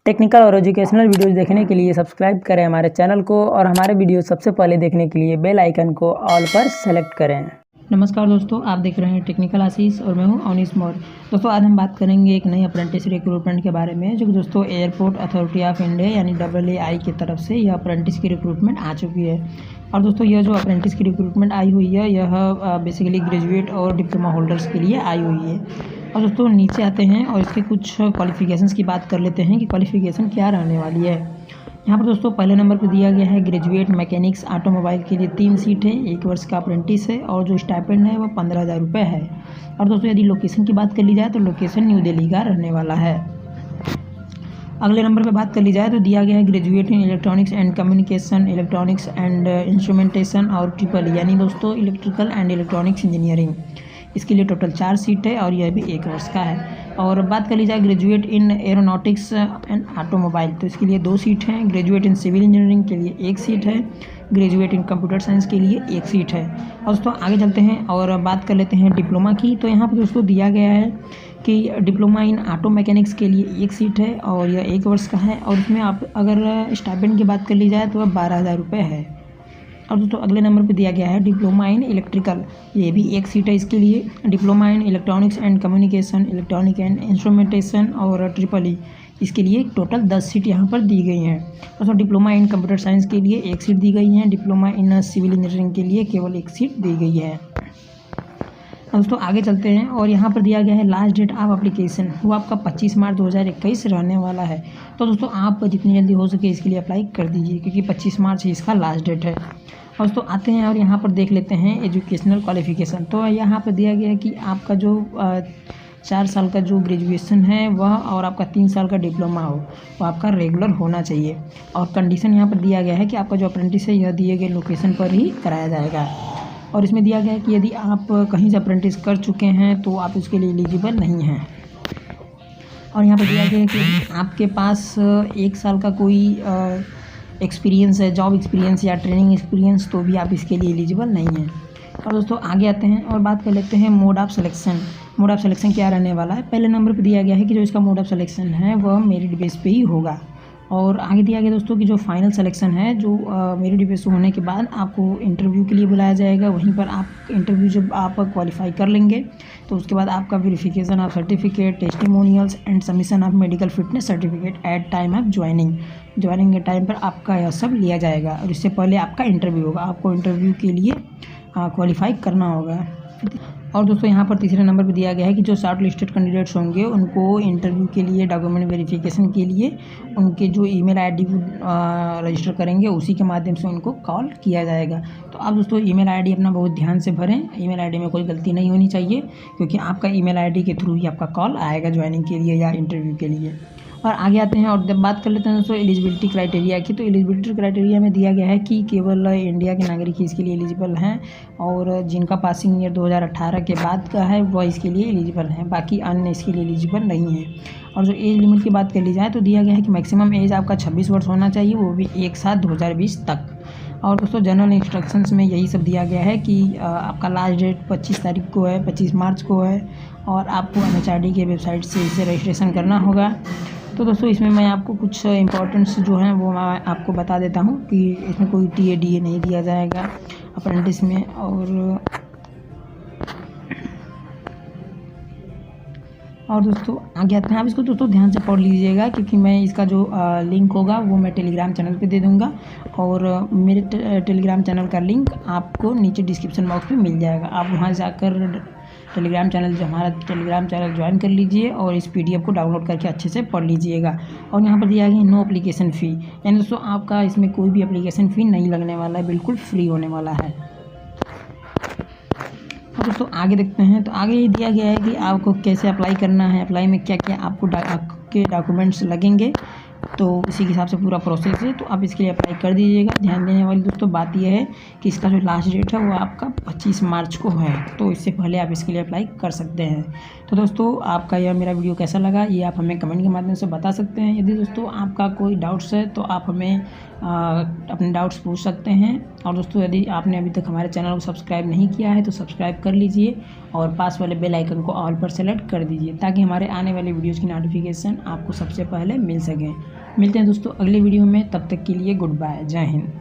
Technical और educational videos देखने के लिए सब्सक्राइब करें हमारे चैनल को और हमारे वीडियो सबसे पहले देखने के लिए बेल आइकन को ऑल पर सेलेक्ट करें। नमस्कार दोस्तों, आप देख रहे हैं टेक्निकल आशीष और मैं हूं अवनीश मौर्य। दोस्तों आज हम बात करेंगे एक नई अप्रेंटिस रिक्रूटमेंट के बारे में, जो कि दोस्तों एयरपोर्ट अथॉरिटी ऑफ इंडिया यानी AAI की तरफ से यह अप्रेंटिस की रिक्रूटमेंट आ चुकी है। और दोस्तों यह जो अप्रेंटिस की रिक्रूटमेंट आई हुई है यह बेसिकली ग्रेजुएट और डिप्लोमा होल्डर्स के लिए आई हुई है। और दोस्तों नीचे आते हैं और इसके कुछ क्वालिफ़िकेशंस की बात कर लेते हैं कि क्वालिफ़िकेशन क्या रहने वाली है। यहाँ पर दोस्तों पहले नंबर पर दिया गया है ग्रेजुएट मैकेनिक्स ऑटोमोबाइल के लिए 3 सीट है, 1 वर्ष का अप्रेंटिस है और जो स्टाइपेंड है वो 15,000 रुपये है। और दोस्तों यदि लोकेशन की बात कर ली जाए तो लोकेशन न्यू दिल्ली का रहने वाला है। अगले नंबर पे बात कर ली जाए तो दिया गया है graduate in electronics and communication, electronics and instrumentation और ट्रिपल यानी दोस्तों इलेक्ट्रिकल एंड इलेक्ट्रॉनिक्स इंजीनियरिंग। इसके लिए टोटल 4 सीट है और यह भी 1 वर्ष का है। और बात कर ली जाए graduate in aeronautics and automobile तो इसके लिए 2 सीट हैं। ग्रेजुएट इन सिविल इंजीनियरिंग के लिए 1 सीट है। ग्रेजुएट इन कंप्यूटर साइंस के लिए 1 सीट है। और दोस्तों आगे चलते हैं और बात कर लेते हैं डिप्लोमा की। तो यहाँ पर दोस्तों दिया गया है कि डिप्लोमा इन ऑटो मैकेनिक्स के लिए 1 सीट है और यह 1 वर्ष का है। और इसमें आप अगर स्टाइपेंड की बात कर ली जाए तो वह 12,000 रुपये है। और दोस्तों अगले नंबर पे दिया गया है डिप्लोमा इन इलेक्ट्रिकल, ये भी 1 सीट है इसके लिए। Diploma in electronics and communication, electronic and instrumentation और ट्रिपल इसके लिए टोटल 10 सीट यहाँ पर दी गई हैं। दोस्तों डिप्लोमा इन कंप्यूटर साइंस के लिए 1 सीट दी गई है। डिप्लोमा इन सिविल इंजीनियरिंग के लिए केवल 1 सीट दी गई है। दोस्तों आगे चलते हैं और यहाँ पर दिया गया है लास्ट डेट ऑफ एप्लीकेशन, वो आपका 25 मार्च 2021 रहने वाला है। तो दोस्तों आप जितनी जल्दी हो सके इसके लिए अप्लाई कर दीजिए, क्योंकि 25 मार्च ही इसका लास्ट डेट है। और दोस्तों आते हैं और यहाँ पर देख लेते हैं एजुकेशनल क्वालिफ़िकेशन। तो यहाँ पर दिया गया है कि आपका जो 4 साल का जो ग्रेजुएशन है वह और आपका 3 साल का डिप्लोमा हो वो आपका रेगुलर होना चाहिए। और कंडीशन यहाँ पर दिया गया है कि आपका जो अप्रेंटिस है यह दिए गए लोकेशन पर ही कराया जाएगा। और इसमें दिया गया है कि यदि आप कहीं से अप्रेंटिस कर चुके हैं तो आप उसके लिए एलिजिबल नहीं हैं। और यहाँ पर दिया गया है कि आपके पास 1 साल का कोई एक्सपीरियंस है, जॉब एक्सपीरियंस या ट्रेनिंग एक्सपीरियंस, तो भी आप इसके लिए एलिजिबल नहीं हैं। और दोस्तों आगे आते हैं और बात कर लेते हैं mode of selection. Mode of selection क्या रहने वाला है। पहले नंबर पर दिया गया है कि जो इसका मोड ऑफ़ सिलेक्शन है वह मेरिट बेस पे ही होगा। और आगे दिया गया दोस्तों कि जो फाइनल सिलेक्शन है जो मेरिट बेस होने के बाद आपको इंटरव्यू के लिए बुलाया जाएगा। वहीं पर आप इंटरव्यू जब आप क्वालिफाई कर लेंगे तो उसके बाद आपका verification of certificate, testimonials and submission of medical fitness certificate at time of joining के टाइम पर आपका यह सब लिया जाएगा। और इससे पहले आपका इंटरव्यू होगा, आपको इंटरव्यू के लिए क्वालिफाई करना होगा। और दोस्तों यहाँ पर तीसरे नंबर पर दिया गया है कि जो शॉर्ट लिस्टेड कैंडिडेट्स होंगे उनको इंटरव्यू के लिए डॉक्यूमेंट वेरिफिकेशन के लिए उनके जो ईमेल आईडी रजिस्टर करेंगे उसी के माध्यम से उनको कॉल किया जाएगा। तो आप दोस्तों ईमेल आईडी अपना बहुत ध्यान से भरें। ईमेल आईडी में कोई गलती नहीं होनी चाहिए, क्योंकि आपका ईमेल आईडी के थ्रू ही आपका कॉल आएगा ज्वाइनिंग के लिए या इंटरव्यू के लिए। और आगे आते हैं और जब बात कर लेते हैं दोस्तों एलिजिबिलिटी क्राइटेरिया की। तो एलिजिबिलिटी क्राइटेरिया में दिया गया है कि केवल इंडिया के नागरिक ही इसके लिए एलिजिबल हैं और जिनका पासिंग ईयर 2018 के बाद का है वह इसके लिए एलिजिबल हैं, बाकी अन्य इसके लिए एलिजिबल नहीं है। और जो एज लिमिट की बात कर ली जाए तो दिया गया है कि मैक्सिमम एज आपका 26 वर्ष होना चाहिए, वो भी 1/7/2020 तक। और दोस्तों जनरल इंस्ट्रक्शंस में यही सब दिया गया है कि आपका लास्ट डेट 25 तारीख को है, 25 मार्च को है और आपको MHRD के वेबसाइट से इसे रजिस्ट्रेशन करना होगा। तो दोस्तों इसमें मैं आपको कुछ इंपॉर्टेंट्स जो हैं वो मैं आपको बता देता हूँ कि इसमें कोई TA DA नहीं दिया जाएगा अप्रेंटिस में। और दोस्तों आगे आते हैं, आप इसको दोस्तों ध्यान से पढ़ लीजिएगा, क्योंकि मैं इसका जो लिंक होगा वो मैं टेलीग्राम चैनल पे दे दूँगा। और मेरे टेलीग्राम चैनल का लिंक आपको नीचे डिस्क्रिप्शन बॉक्स में मिल जाएगा। आप वहाँ जाकर टेलीग्राम चैनल हमारा टेलीग्राम चैनल ज्वाइन कर लीजिए और इस PDF को डाउनलोड करके अच्छे से पढ़ लीजिएगा। और यहाँ पर दिया गया नो एप्लीकेशन फ़ी, यानी दोस्तों आपका इसमें कोई भी एप्लीकेशन फ़ी नहीं लगने वाला है, बिल्कुल फ्री होने वाला है। और दोस्तों आगे देखते हैं तो आगे ये दिया गया है कि आपको कैसे अप्लाई करना है, अप्लाई में क्या क्या आपको आपके डॉक्यूमेंट्स लगेंगे, तो इसी के हिसाब से पूरा प्रोसेस है। तो आप इसके लिए अप्लाई कर दीजिएगा। ध्यान देने वाली दोस्तों बात यह है कि इसका जो लास्ट डेट है वो आपका 25 मार्च को है, तो इससे पहले आप इसके लिए अप्लाई कर सकते हैं। तो दोस्तों आपका यह मेरा वीडियो कैसा लगा ये आप हमें कमेंट के माध्यम से बता सकते हैं। यदि दोस्तों आपका कोई डाउट्स है तो आप हमें अपने डाउट्स पूछ सकते हैं। और दोस्तों यदि आपने अभी तक हमारे चैनल को सब्सक्राइब नहीं किया है तो सब्सक्राइब कर लीजिए और पास वाले बेल आइकन को ऑल पर सेलेक्ट कर दीजिए, ताकि हमारे आने वाले वीडियोज़ की नोटिफिकेशन आपको सबसे पहले मिल सकें। मिलते हैं दोस्तों अगले वीडियो में, तब तक के लिए गुड बाय, जय हिंद।